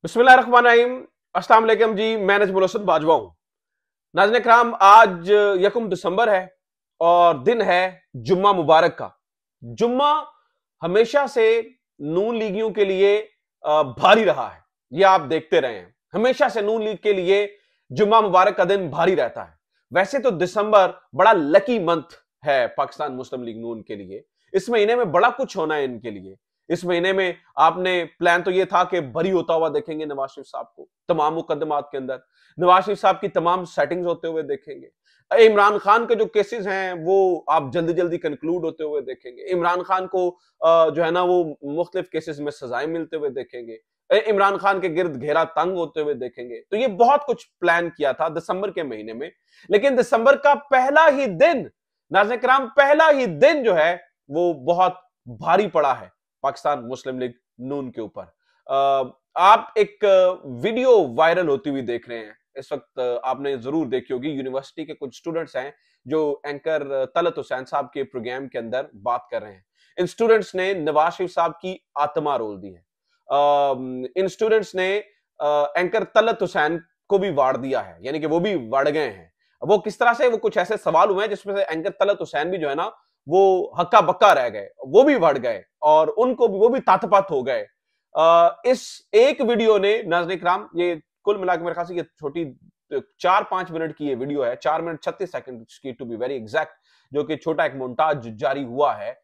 बिस्मिल्लाहिर्रहमानिर्रहीम। अस्सलाम वालेकुम जी। मैं नजमुल हसन बाजवा हूं। नाज़रीन किराम, आज 1 दिसंबर है और दिन है जुम्मा मुबारक का। जुम्मा हमेशा से नून लीगियों के लिए भारी रहा है। ये आप देखते रहे हैं, हमेशा से नून लीग के लिए जुम्मा मुबारक का दिन भारी रहता है। वैसे तो दिसंबर बड़ा लकी मंथ है पाकिस्तान मुस्लिम लीग नून के लिए। इस महीने में बड़ा कुछ होना है इनके लिए। इस महीने में आपने प्लान तो ये था कि बरी होता हुआ देखेंगे नवाज शरीफ साहब को तमाम मुकदमात के अंदर, नवाज शरीफ साहब की तमाम सेटिंग्स होते हुए देखेंगे। इमरान खान के जो केसेस हैं वो आप जल्दी जल्दी कंक्लूड होते हुए देखेंगे। इमरान खान को जो है ना वो मुख्तलिफ केसेस में सजाएं मिलते हुए देखेंगे। इमरान खान के गिर्द घेरा तंग होते हुए देखेंगे। तो ये बहुत कुछ प्लान किया था दिसंबर के महीने में, लेकिन दिसंबर का पहला ही दिन, नाज़रीन किराम, पहला ही दिन जो है वो बहुत भारी पड़ा है पाकिस्तान मुस्लिम लीग नून के ऊपर। आप एक वीडियो वायरल होती हुई देख रहे हैं इस वक्त। आपने जरूर देखी होगी। यूनिवर्सिटी के कुछ स्टूडेंट्स हैं जो एंकर तलत हुसैन साहब के प्रोग्राम के अंदर बात कर रहे हैं। इन स्टूडेंट्स ने नवाज शरीफ साहब की आत्मा रोल दी है। इन स्टूडेंट्स ने एंकर तलत हुसैन को भी वाड़ दिया है, यानी कि वो भी वड़ गए हैं। वो किस तरह से, वो कुछ ऐसे सवाल हुए हैं जिसमें से एंकर तलत हुसैन भी जो है ना वो हक्का बक्का रह गए, वो भी बढ़ गए और उनको भी, वो भी तातपात हो गए। इस एक वीडियो ने, नाज़रीन किराम, ये कुल मिलाकर मेरे ख्याल से ये छोटी 4-5 मिनट की ये वीडियो है, 4 मिनट 36 सेकंड की टू बी वेरी एग्जैक्ट, जो कि छोटा एक मोन्टाज जारी हुआ है।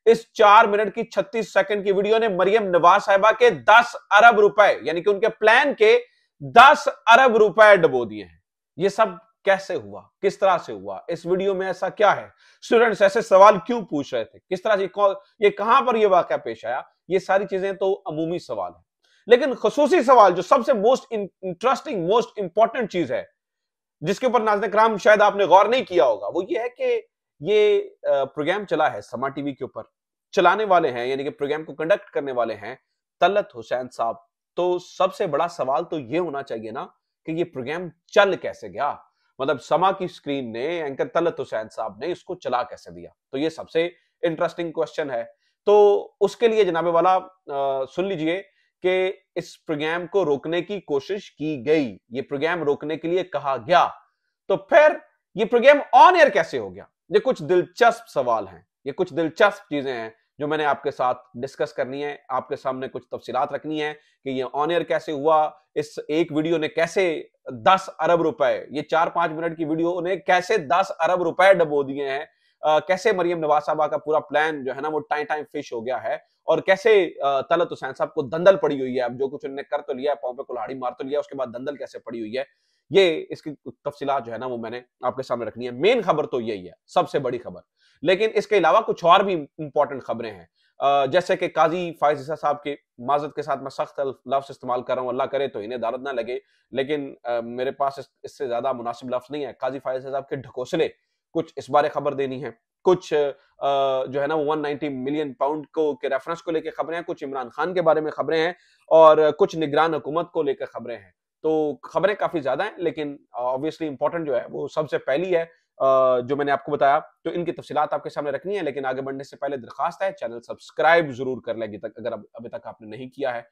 इस 4 मिनट की 36 सेकंड की वीडियो ने मरियम नवाज साहिबा के 10 अरब रुपए, यानी कि उनके प्लान के 10 अरब रुपए डुबो दिए हैं। ये सब कैसे हुआ, किस तरह से हुआ, इस वीडियो में ऐसा क्या है, स्टूडेंट्स ऐसे सवाल क्यों पूछ रहे थे, किस तरह से ये कहां पर ये वाकया पेश आया, ये सारी चीजें तो अमूमी सवाल है। लेकिन खसूसी सवाल जो सबसे मोस्ट इंटरेस्टिंग, मोस्ट इंपॉर्टेंट चीज है, जिसके ऊपर नाज़रीन किराम शायद आपने गौर नहीं किया होगा, वो ये है कि ये प्रोग्राम चला है समा टीवी के ऊपर। चलाने वाले हैं, यानी कि प्रोग्राम को कंडक्ट करने वाले हैं तलत हुसैन साहब। तो सबसे बड़ा सवाल तो ये होना चाहिए ना कि ये प्रोग्राम चल कैसे गया। मतलब समा की स्क्रीन ने, एंकर तलत हुसैन साहब ने इसको चला कैसे दिया, तो ये सबसे इंटरेस्टिंग क्वेश्चन है। तो उसके लिए जनाबे वाला सुन लीजिए कि इस प्रोग्राम को रोकने की कोशिश की गई, ये प्रोग्राम रोकने के लिए कहा गया, तो फिर ये प्रोग्राम ऑन एयर कैसे हो गया। ये कुछ दिलचस्प सवाल हैं, ये कुछ दिलचस्प चीजें हैं जो मैंने आपके साथ डिस्कस करनी है, आपके सामने कुछ तफसीलात रखनी है कि ये ऑन एयर कैसे हुआ, इस एक वीडियो ने कैसे 10 अरब रुपए, ये 4-5 मिनट की वीडियो ने कैसे 10 अरब रुपए डबो दिए हैं। कैसे मरियम नवाज साहबा का पूरा प्लान जो है ना वो टाइम टाइम फिश हो गया है, और कैसे तलत हुसैन साहब को दंदल पड़ी हुई है। अब जो कुछ उन्होंने कर तो लिया, पांव पे कुल्हाड़ी मार तो लिया, उसके बाद दंदल कैसे पड़ी हुई है, ये इसकी तफसीलात जो है ना वो मैंने आपके सामने रखनी है। मेन खबर तो यही है, सबसे बड़ी खबर। लेकिन इसके अलावा कुछ और भी इंपॉर्टेंट खबरें हैं, जैसे कि काजी फायज ईसा साहब के, माजरत के साथ मैं सख्त लफ्ज इस्तेमाल कर रहा हूं, अल्लाह करे तो इन्हें दारत ना लगे, लेकिन मेरे पास इससे ज्यादा मुनासिब लफ्ज नहीं है। काजी फायज ईसा साहब के ढकोसले, कुछ इस बारे खबर देनी है, कुछ जो है ना 190 मिलियन पाउंड को के रेफरेंस को लेकर खबरें हैं, कुछ इमरान खान के बारे में खबरें हैं, और कुछ निगरान हुकूमत को लेकर खबरें हैं। तो खबरें काफी ज्यादा हैं, लेकिन ऑब्वियसली इंपॉर्टेंट जो है वो सबसे पहली है जो मैंने आपको बताया। तो इनकी तफसीलात आपके सामने रखनी है, लेकिन आगे बढ़ने से पहले दरखास्त है, चैनल सब्सक्राइब जरूर कर लें अगर अभी तक आपने नहीं किया है।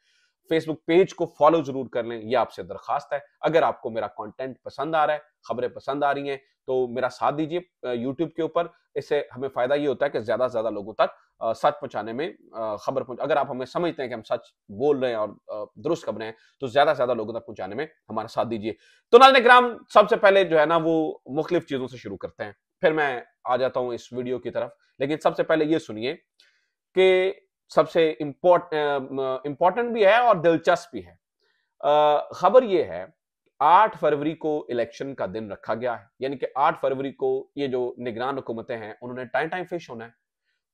फेसबुक पेज को फॉलो जरूर कर लें, ये आपसे दरखास्त है। अगर आपको मेरा कंटेंट पसंद आ रहा है, खबरें पसंद आ रही हैं, तो मेरा साथ दीजिए यूट्यूब के ऊपर। इससे हमें फायदा ये होता है कि ज्यादा से ज्यादा लोगों तक सच पहुंचाने में, खबर अगर आप हमें समझते हैं कि हम सच बोल रहे हैं और दुरुस्त खबरें हैं, तो ज्यादा से ज्यादा लोगों तक पहुंचाने में हमारा साथ दीजिए। तो नाज़रीन किराम, सबसे पहले जो है ना वो मुख्तलिफ चीजों से शुरू करते हैं, फिर मैं आ जाता हूं इस वीडियो की तरफ। लेकिन सबसे पहले ये सुनिए कि सबसे इंपॉर्टेंट भी है और दिलचस्प भी है। खबर यह है 8 फरवरी को इलेक्शन का दिन रखा गया है, यानी कि 8 फरवरी को ये जो निगरान हुकूमतें हैं उन्होंने टाइम टाइम फिश होना है,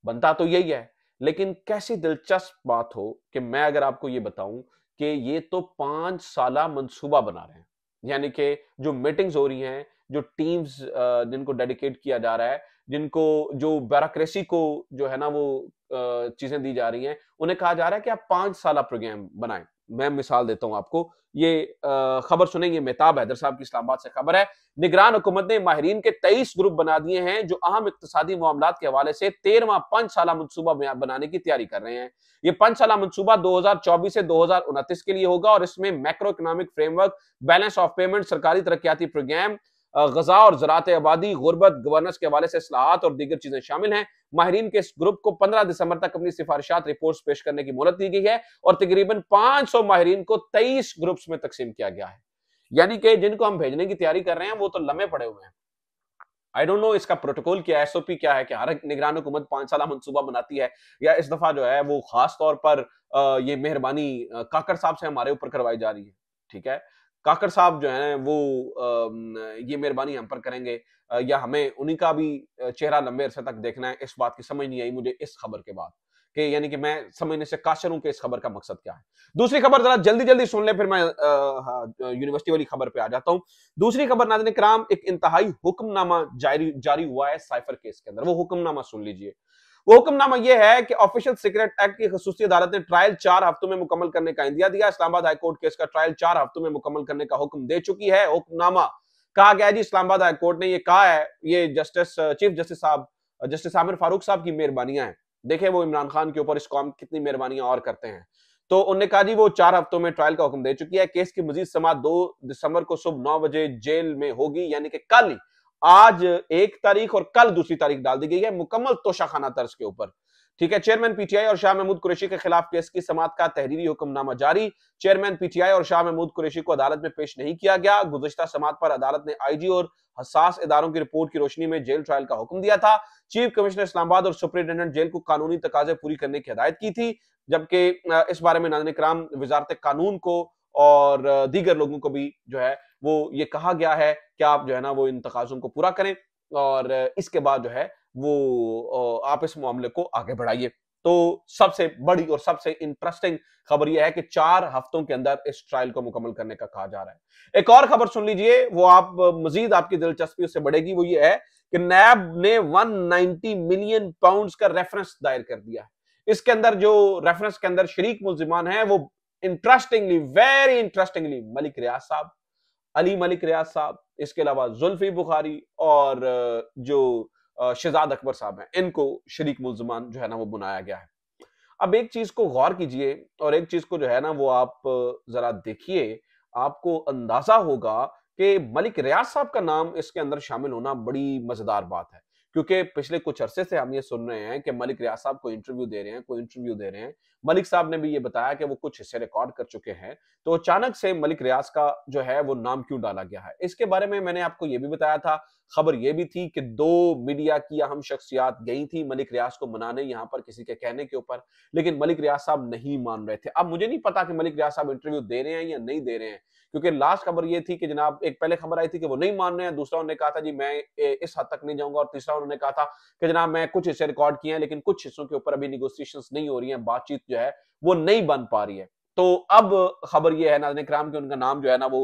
बनता तो यही है। लेकिन कैसी दिलचस्प बात हो कि मैं अगर आपको ये बताऊं कि ये तो 5 साला मंसूबा बना रहे हैं, यानी कि जो मीटिंग्स हो रही हैं, जो टीम्स जिनको डेडिकेट किया जा रहा है, जिनको जो ब्यूरोक्रेसी को जो है ना वो चीजें दी जा रही हैं, उन्हें कहा जा रहा है कि आप 5 साला प्रोग्राम बनाएं। मैं मिसाल देता हूं आपको, ये खबर सुनेंगे, मेहताब हैदर साहब की इस्लामाबाद से खबर है। निगरान हुकूमत ने माहिरीन के 23 ग्रुप बना दिए हैं जो अहम इक्तिसादी मामलात के हवाले से 13वां 5 साला मंसूबा बनाने की तैयारी कर रहे हैं। ये 5 साला मंसूबा 2024 से 2029 के लिए होगा और इसमें macro economic framework, balance of payment, सरकारी तरक्याती प्रोग्राम, गजा और ज़राअत आबादी, गुर्बत, गवर्नेंस के हवाले से इस्लाहात और दीगर चीजें शामिल हैं। माहिरीन के इस ग्रुप को 15 दिसंबर तक अपनी सिफारिशात रिपोर्ट्स पेश करने की मोहलत दी गई है और तकरीबन 500 माहिरीन को 23 ग्रुप्स में तकसीम किया गया है। यानी कि जिनको हम भेजने की तैयारी कर रहे हैं वो तो लम्हे पड़े हुए हैं। आई डोंट नो इसका प्रोटोकॉल क्या है, एसओपी क्या है कि हर निगरान हुकूमत 5 साला मंसूबा बनाती है, या इस दफा जो है वो खास तौर पर ये मेहरबानी काकड़ साहब से हमारे ऊपर करवाई जा रही है। ठीक है, काकड़ साहब जो है वो ये मेहरबानी हम पर करेंगे या हमें उन्हीं का भी चेहरा लंबे अरसे तक देखना है, इस बात की समझ नहीं आई मुझे इस खबर के बाद, कि यानी कि मैं समझने से काशिर हूं कि इस खबर का मकसद क्या है। दूसरी खबर जरा जल्दी जल्दी सुन ले, फिर मैं यूनिवर्सिटी वाली खबर पे आ जाता हूं। दूसरी खबर नाज़रीन किराम, एक इंतहाई हुक्मनामा जारी हुआ है साइफर केस के अंदर। वो हुक्मनामा सुन लीजिए। वो हुक्मनामा यह है कि ऑफिशियल सीक्रेट एक्ट की खसूसी अदालत ने ट्रायल 4 हफ्तों में मुकम्मल करने का इंदिया दिया। इस्लामाबाद हाईकोर्ट केस का ट्रायल 4 हफ्तों में मुकम्मल करने का हुक्म दे चुकी है। हुक्मनामा कहा गया है जी, इस्लामाबाद हाईकोर्ट ने ये कहा है, ये चीफ जस्टिस साहब जस्टिस आमिर फारूक साहब की मेहरबानियां हैं। देखे वो इमरान खान के ऊपर इस कौम कितनी मेहरबानियां और करते हैं। तो उन्होंने कहा जी वो 4 हफ्तों में ट्रायल का हुक्म दे चुकी है। केस की मजीद समाअत 2 दिसंबर को सुबह 9 बजे जेल में होगी, यानी कि कल, आज 1 तारीख और कल दूसरी तारीख डाल दी गई है मुकम्मल तोशाखाना तर्ज के ऊपर। ठीक है, चेयरमैन पीटीआई और शाह महमूद कुरैशी के खिलाफ केस की समाअत का तहरीरी हुक्मनामा जारी। चेयरमैन पीटीआई और शाह महमूद कुरैशी को अदालत में पेश नहीं किया गया। गुज़िश्ता समाअत पर अदालत ने आईजी और हसास इदारों की रिपोर्ट की रोशनी में जेल ट्रायल का हुक्म दिया था। चीफ कमिश्नर इस्लामाबाद और सुपरिटेंडेंट जेल को कानूनी तकाजे पूरी करने की हिदायत की थी, जबकि इस बारे में नाज़रीन किराम वजारत कानून को और दीगर लोगों को भी जो है वो ये कहा गया है कि आप जो है ना वो इन तकाज़ों को पूरा करें और इसके बाद जो है वो आप इस मामले को आगे बढ़ाइए। तो सबसे बड़ी और सबसे इंटरेस्टिंग खबर यह है कि 4 हफ्तों के अंदर इस ट्रायल को मुकम्मल करने का कहा जा रहा है। एक और खबर सुन लीजिए, वो आप मजीद आपकी दिलचस्पी उससे बढ़ेगी। वो ये है कि नैब ने 190 मिलियन पाउंड्स का रेफरेंस दायर कर दिया है। इसके अंदर जो रेफरेंस के अंदर शरीक मुल्जिमान हैं वो इंटरेस्टिंगली, वेरी इंटरेस्टिंगली, मलिक रियाज साहब, अली मलिक रियाज साहब, इसके अलावा जुल्फी बुखारी और जो शहजाद अकबर साहब हैं, इनको शरीक मुल्जिमान जो है ना वो बनाया गया है। अब एक चीज को गौर कीजिए और एक चीज को जो है ना वो आप जरा देखिए, आपको अंदाजा होगा कि मलिक रियाज साहब का नाम इसके अंदर शामिल होना बड़ी मजेदार बात है, क्योंकि पिछले कुछ अरसे से हम ये सुन रहे हैं कि मलिक रियाज साहब कोई इंटरव्यू दे रहे हैं, कोई इंटरव्यू दे रहे हैं। मलिक साहब ने भी ये बताया कि वो कुछ हिस्से रिकॉर्ड कर चुके हैं। तो अचानक से मलिक रियाज का जो है वो नाम क्यों डाला गया है, इसके बारे में मैंने आपको ये भी बताया था। खबर ये भी थी कि 2 मीडिया की अहम शख्सियात गई थी मलिक रियाज को मनाने यहां पर किसी के कहने के ऊपर, लेकिन मलिक रियाज साहब नहीं मान रहे थे। अब मुझे नहीं पता कि मलिक रियाज साहब इंटरव्यू दे रहे हैं या नहीं दे रहे हैं, क्योंकि लास्ट खबर ये थी कि जनाब, एक पहले खबर आई थी कि वो नहीं मान रहे हैं, दूसरा उन्होंने कहा था जी मैं इस हद तक नहीं जाऊंगा, और तीसरा उन्होंने कहा था कि जनाब मैं कुछ हिस्से रिकॉर्ड किए हैं लेकिन कुछ हिस्सों के ऊपर अभी निगोसिएशंस नहीं हो रही हैं, बातचीत जो है वो नहीं बन पा रही है। तो अब खबर ये है नाज़रीन किराम कि उनका नाम जो है ना वो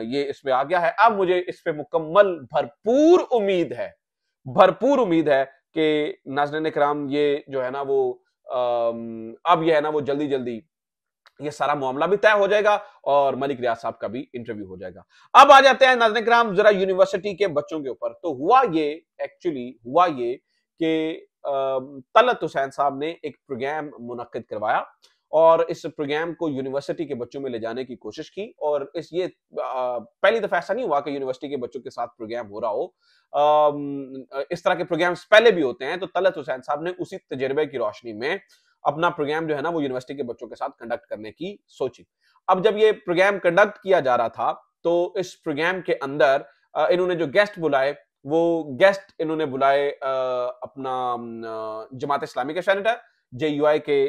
ये इसमें आ गया है। अब मुझे इस पे मुकम्मल भरपूर उम्मीद है कि नाज़रीन किराम ये जो है ना वो अब ये है ना वो जल्दी जल्दी ये सारा मामला भी तय हो जाएगा और मलिक रियाज साहब का भी इंटरव्यू हो जाएगा। अब आ जाते हैं नाज़रीन किराम जरा यूनिवर्सिटी के बच्चों के ऊपर। तो हुआ ये कि तलत हुसैन साहब ने एक प्रोग्राम मुनक्किद करवाया और इस प्रोग्राम को यूनिवर्सिटी के बच्चों में ले जाने की कोशिश की। और पहली दफा ऐसा नहीं हुआ कि यूनिवर्सिटी के बच्चों के साथ प्रोग्राम हो रहा हो। इस तरह के प्रोग्राम्स पहले भी होते हैं। तो तलत हुसैन साहब ने उसी तजर्बे की रोशनी में अपना प्रोग्राम जो है ना वो यूनिवर्सिटी के बच्चों के साथ कंडक्ट करने की सोची। अब जब ये प्रोग्राम कंडक्ट किया जा रहा था तो इस प्रोग्राम के अंदर इन्होंने जो गेस्ट बुलाए वो गेस्ट इन्होंने बुलाए अपना जमात इस्लामी के सेनेटर, JUI के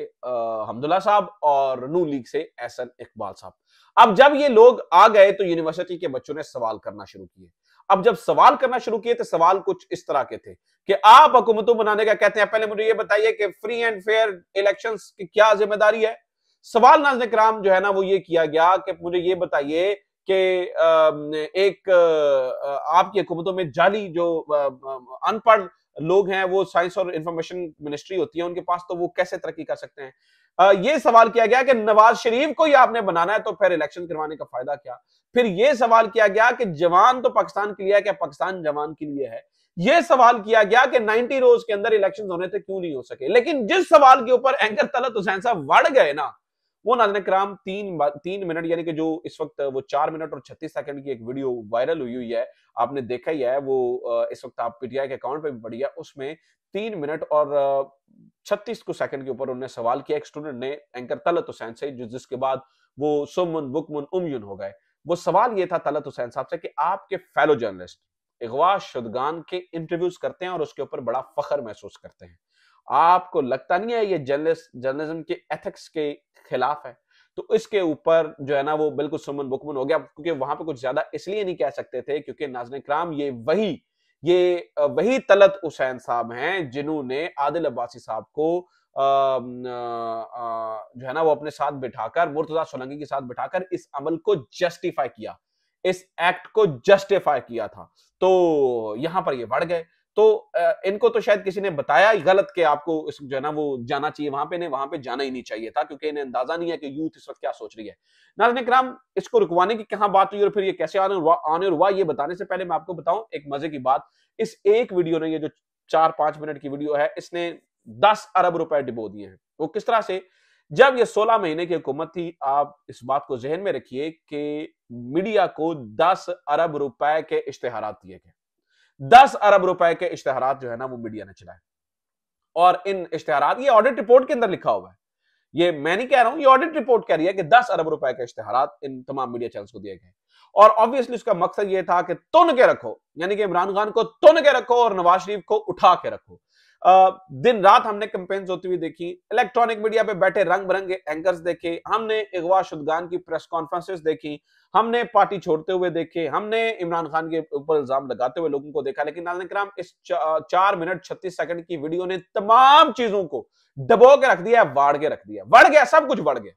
हमदुल्ला साहब और नून लीग से एहसन इकबाल साहब। अब जब ये लोग आ गए तो यूनिवर्सिटी के बच्चों ने सवाल करना शुरू किए। अब जब सवाल करना शुरू किए तो सवाल कुछ इस तरह के थे कि आप हुकूमतों बनाने का कहते हैं, पहले मुझे ये बताइए कि फ्री एंड फेयर इलेक्शंस की क्या जिम्मेदारी है। सवाल नाज़रीन किराम जो है ना वो ये किया गया कि मुझे ये बताइए कि एक आपकी हुकूमतों में जाली जो अनपढ़ लोग हैं वो साइंस और इंफॉर्मेशन मिनिस्ट्री होती है उनके पास, तो वो कैसे तरक्की कर सकते हैं? ये सवाल किया गया कि नवाज शरीफ को ही आपने बनाना है तो फिर इलेक्शन करवाने का फायदा क्या? फिर यह सवाल किया गया कि जवान तो पाकिस्तान के लिए है, क्या पाकिस्तान जवान के लिए है? यह सवाल किया गया कि 90 रोज के अंदर इलेक्शन होने थे, क्यों नहीं हो सके? लेकिन जिस सवाल के ऊपर एंकर तलत हुसैन साहब वड़ गए ना, वो नाज़रीन किराम 3 मिनट, यानी कि जो इस वक्त वो 4 मिनट और 36 सेकंड की एक वीडियो वायरल हुई है, आपने देखा ही है, वो इस वक्त आप पीटीआई के अकाउंट पे भी पड़ी है, उसमें 3 मिनट और 36 को सेकंड के ऊपर उन्होंने सवाल किया एक स्टूडेंट ने एंकर तलत हुसैन से, जिसके बाद वो सुमुन बुकमुन उमयुन हो गए। वो सवाल ये था तलत हुसैन साहब से कि आपके फेलो जर्नलिस्ट इगवा शुदगान के इंटरव्यूज करते हैं और उसके ऊपर बड़ा फख्र महसूस करते हैं, आपको लगता नहीं है ये जर्नलिज्म के एथिक्स के खिलाफ है? तो इसके ऊपर जो है ना वो बिल्कुल सुमन बुकमुन हो गया, क्योंकि वहां पे कुछ ज्यादा इसलिए नहीं कह सकते थे क्योंकि नाज़रीन किराम वही तलत हुसैन साहब हैं जिन्होंने आदिल अब्बासी साहब को जो है ना वो अपने साथ बिठाकर, मुर्तजा सोलंकी के साथ बिठाकर इस अमल को जस्टिफाई किया, इस एक्ट को जस्टिफाई किया था। तो यहां पर ये बढ़ गए। तो इनको तो शायद किसी ने बताया ही गलत कि आपको इस जो है ना वो जाना चाहिए वहां पे, नहीं वहां पे जाना ही नहीं चाहिए था, क्योंकि इन्हें अंदाजा नहीं है कि यूथ इस वक्त क्या सोच रही है। नाज़रीन किराम, इसको रुकवाने की कहां बात हुई और फिर ये कैसे आने हुआ, ये बताने से पहले मैं आपको बताऊं एक मजे की बात। इस एक वीडियो ने, ये जो 4-5 मिनट की वीडियो है, इसने 10 अरब रुपए डुबो दिए हैं। वो किस तरह से? जब ये 16 महीने की हुकूमत थी, आप इस बात को जहन में रखिए कि मीडिया को 10 अरब रुपए के इश्तेहारात दिए गए। 10 अरब रुपए के इश्तेहारात जो है ना वो मीडिया ने चलाए, और इन इश्तेहारात, ये ऑडिट रिपोर्ट के अंदर लिखा हुआ है, ये मैं नहीं कह रहा हूं, ये ऑडिट रिपोर्ट कह रही है कि 10 अरब रुपए के इश्तेहारात इन तमाम मीडिया चैनल्स को दिए गए। और ऑब्वियसली उसका मकसद ये था कि तुन के रखो, यानी कि इमरान खान को तुन के रखो और नवाज शरीफ को उठा के रखो। दिन रात हमने कैंपेन्स होती हुई देखी, इलेक्ट्रॉनिक मीडिया पे बैठे रंग बिरंगे एंकर्स देखे, हमने इगवा शुदगान की प्रेस कॉन्फ्रेंसेस देखी, हमने पार्टी छोड़ते हुए देखे, हमने इमरान खान के ऊपर इल्जाम लगाते हुए लोगों को देखा। लेकिन नाज़रीन किराम, इस 4 मिनट 36 सेकंड की वीडियो ने तमाम चीजों को दबो के रख दिया, वाड़ के रख दिया, बढ़ गया, सब कुछ बढ़ गया।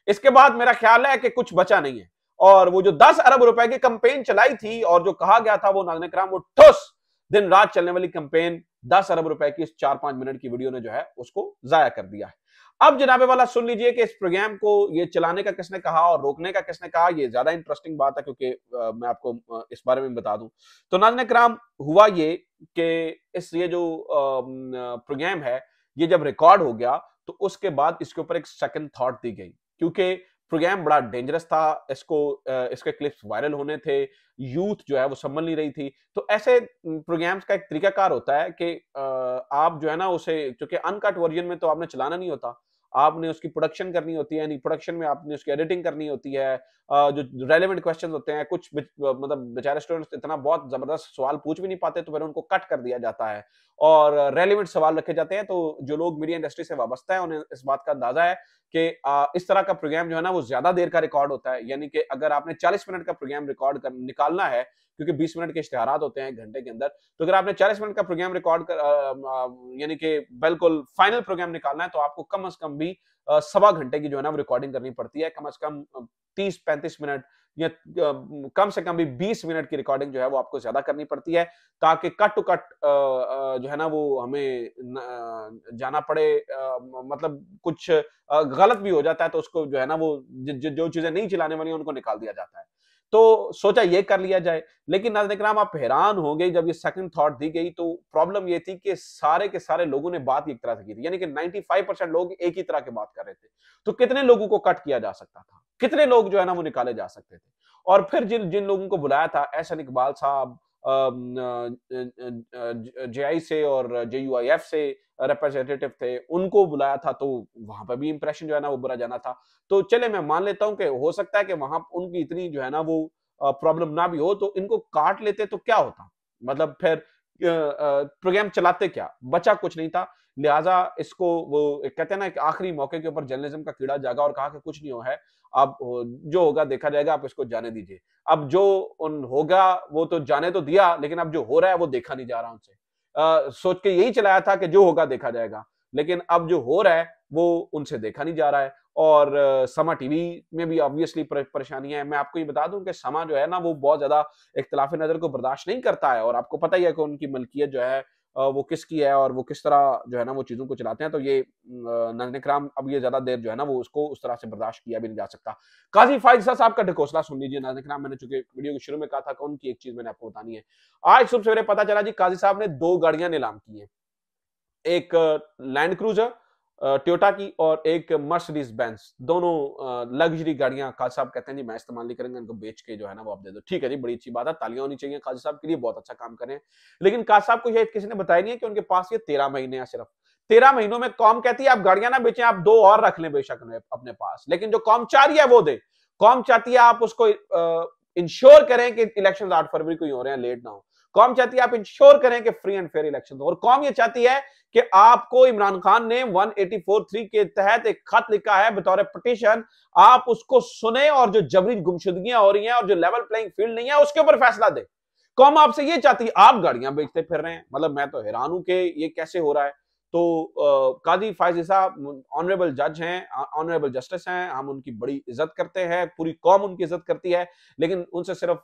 इसके बाद मेरा ख्याल है कि कुछ बचा नहीं है। और वो जो 10 अरब रुपए की कैंपेन चलाई थी और जो कहा गया था, वो नाज़रीन किराम वो ठुस दिन रात चलने वाली कैंपेन 10 अरब रुपए की इस 4-5 मिनट की वीडियो ने जो है उसको जाया कर दिया है। अब जनाबे वाला सुन लीजिए कि इस प्रोग्राम को ये चलाने का किसने कहा और रोकने का किसने कहा। ये ज्यादा इंटरेस्टिंग बात है, क्योंकि मैं आपको इस बारे में बता दूं तो नाज़रीन किराम, हुआ ये कि ये जो प्रोग्राम है, ये जब रिकॉर्ड हो गया तो उसके बाद इसके ऊपर एक सेकंड थॉट दी गई, क्योंकि प्रोग्राम बड़ा डेंजरस था, इसके क्लिप्स वायरल होने थे, यूथ जो है वो संभल नहीं रही थी। तो ऐसे प्रोग्राम्स का एक तरीकाकार होता है कि आप जो है ना उसे, क्योंकि अनकट वर्जन में तो आपने चलाना नहीं होता, आपने उसकी प्रोडक्शन करनी होती है, यानी प्रोडक्शन में आपने उसकी एडिटिंग करनी होती है, जो रेलेवेंट क्वेश्चंस होते हैं, कुछ मतलब बेचारे स्टूडेंट्स इतना बहुत जबरदस्त सवाल पूछ भी नहीं पाते, तो फिर उनको कट कर दिया जाता है और रेलेवेंट सवाल रखे जाते हैं। तो जो लोग मीडिया इंडस्ट्री से वाबस्ता है उन्हें इस बात का अंदाजा है कि इस तरह का प्रोग्राम जो है ना वो ज्यादा देर का रिकॉर्ड होता है, यानी कि अगर आपने 40 मिनट का प्रोग्राम रिकॉर्ड कर निकालना है, क्योंकि 20 मिनट के इश्तेहारात होते हैं 1 घंटे के अंदर, तो अगर आपने 40 मिनट का प्रोग्राम रिकॉर्ड कर यानी कि बिल्कुल फाइनल प्रोग्राम निकालना है, तो आपको कम से कम भी 1.25 घंटे की जो है ना वो रिकॉर्डिंग करनी पड़ती है, कम से कम 30-35 मिनट या कम से कम भी 20 मिनट की रिकॉर्डिंग जो है वो आपको ज्यादा करनी पड़ती है, ताकि कट टू कट जो है ना वो हमें जाना पड़े, मतलब कुछ गलत भी हो जाता है तो उसको जो है ना वो जो चीजें नहीं चलाने वाली उनको निकाल दिया जाता है। तो सोचा ये कर लिया जाए, लेकिन नाज़रीन किराम आप हैरान हो गए जब ये सेकंड थॉट दी गई, तो प्रॉब्लम ये थी कि सारे के सारे लोगों ने बात एक तरह से की थी, यानी कि 95% लोग एक ही तरह की बात कर रहे थे। तो कितने लोगों को कट किया जा सकता था, कितने लोग जो है ना वो निकाले जा सकते थे। और फिर जिन जिन लोगों को बुलाया था, एहसन इकबाल साहब जेआई से और जेयूआईएफ से रिप्रेजेंटेटिव थे, उनको बुलाया था, तो वहां पर भी इंप्रेशन जो है ना वो बुरा जाना था। तो चले मैं मान लेता हूं कि हो सकता है कि वहां उनकी इतनी जो है ना वो प्रॉब्लम ना भी हो, तो इनको काट लेते तो क्या होता, मतलब फिर प्रोग्राम चलाते क्या, बचा कुछ नहीं था। लिहाजा इसको वो कहते हैं ना कि आखिरी मौके के ऊपर जर्नलिज्म का कीड़ा जागा और कहा कि कुछ नहीं हो है, अब जो होगा देखा जाएगा, आप इसको जाने दीजिए। अब जो होगा वो तो जाने तो दिया, लेकिन अब जो हो रहा है वो देखा नहीं जा रहा उनसे। सोच के यही चलाया था कि जो होगा देखा जाएगा, लेकिन अब जो हो रहा है वो उनसे देखा नहीं जा रहा है। और समा टीवी में भी ऑब्वियसली परेशानियां हैं। मैं आपको ये बता दूं कि समा जो है ना वो बहुत ज्यादा इख्तिलाफी नजर को बर्दाश्त नहीं करता है, और आपको पता ही है कि उनकी मलकियत जो है वो किसकी है और वो किस तरह जो है ना वो चीजों को चलाते हैं, तो ये नाज़रीन इकराम अब ये ज्यादा देर जो है ना वो उसको उस तरह से बर्दाश्त किया भी नहीं जा सकता। काजी फायद ईसा साहब का ढकोसला सुन लीजिए नाज़रीन इकराम। मैंने चूंकि वीडियो के शुरू में कहा था कि उनकी एक चीज मैंने आपको बतानी है। आज सुबह सवेरे पता चला जी काजी साहब ने 2 गाड़ियां नीलाम की हैं, एक लैंड क्रूजर टोयोटा की और एक मर्सिडीज बेंज। दोनों लग्जरी गाड़ियां काजी साहब कहते हैं जी मैं इस्तेमाल नहीं करेंगे, इनको बेच के जो है ना वो आप दे दो। ठीक है जी, बड़ी अच्छी बात है, तालियां होनी चाहिए काजी साहब के लिए, बहुत अच्छा काम कर रहे हैं। लेकिन काजी साहब को ये किसी ने बताया नहीं है कि उनके पास ये 13 महीने हैं सिर्फ। 13 महीनों में कौम कहती है आप गाड़ियां ना बेचें, आप 2 और रख लें बेशक अपने पास, लेकिन जो कौम चाह रही है वो दे। कौम चाहती है आप उसको इंश्योर करें कि इलेक्शन 8 फरवरी को ही हो रहे हैं, लेट ना हो। कौम चाहती है आप इंश्योर करें कि फ्री एंड फेयर इलेक्शन हो, और कौम ये चाहती है कि आपको इमरान खान ने 184(3) के तहत एक खत लिखा है बतौर पिटीशन, आप उसको सुने और जो जबरी गुमशुदगियां हो रही हैं और जो लेवल प्लेइंग फील्ड नहीं है उसके ऊपर फैसला दे। कौम आपसे ये चाहती है, आप गाड़ियां बेचते फिर रहे हैं। मतलब मैं तो हैरान हूं कि ये कैसे हो रहा है। तो काजी फायद ईसा ऑनरेबल जज हैं, ऑनरेबल जस्टिस हैं, हम उनकी बड़ी इज्जत करते हैं, पूरी कौम उनकी इज्जत करती है। लेकिन उनसे सिर्फ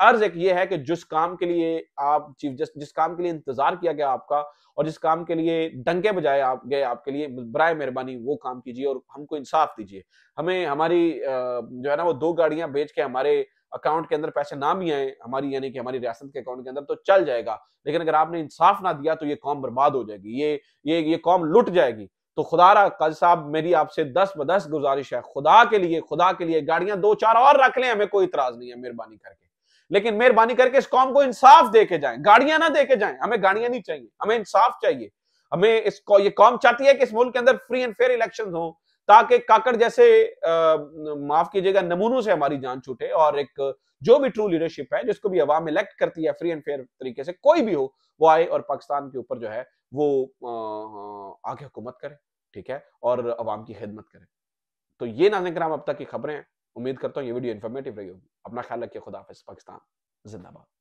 अर्ज एक ये है कि जिस काम के लिए आप चीफ जस्टिस, जिस काम के लिए इंतजार किया गया आपका और जिस काम के लिए डंके बजाए आप गए, आपके लिए बराए मेहरबानी वो काम कीजिए और हमको इंसाफ दीजिए। हमें हमारी जो है ना वो 2 गाड़ियां बेच के हमारे अकाउंट के अंदर पैसे ना भी आए हमारी, यानी कि हमारी रियासत के अकाउंट के अंदर, तो चल जाएगा। लेकिन अगर आपने इंसाफ ना दिया तो ये कौम बर्बाद हो जाएगी, ये कौम लुट जाएगी। तो खुदारा काजी साहब मेरी आपसे 10 ब 10 गुजारिश है, खुदा के लिए गाड़ियां 2-4 और रख लें, हमें कोई इतराज नहीं है, मेहरबानी करके। लेकिन मेहरबानी करके इस कौम को इंसाफ दे के जाएं, गाड़ियां ना दे के जाएं। हमें गाड़ियां नहीं चाहिए, हमें इंसाफ चाहिए। हमें इसको, ये कौम चाहती है कि इस मुल्क के अंदर फ्री एंड फेयर इलेक्शन हो, ताकि काकड़ जैसे माफ कीजिएगा नमूनों से हमारी जान छूटे और एक जो भी ट्रू लीडरशिप है, जिसको भी अवाम इलेक्ट करती है फ्री एंड फेयर तरीके से, कोई भी हो, वो आए और पाकिस्तान के ऊपर जो है वो आगे हुकूमत करे, ठीक है, और अवाम की खिदमत करे। तो ये नाज़रीन किराम अब तक की खबरें हैं। उम्मीद करता हूँ ये वीडियो इन्फॉर्मेटिव रही होगी। अपना ख्याल रखिए। खुदा हाफिज़। पाकिस्तान जिंदाबाद।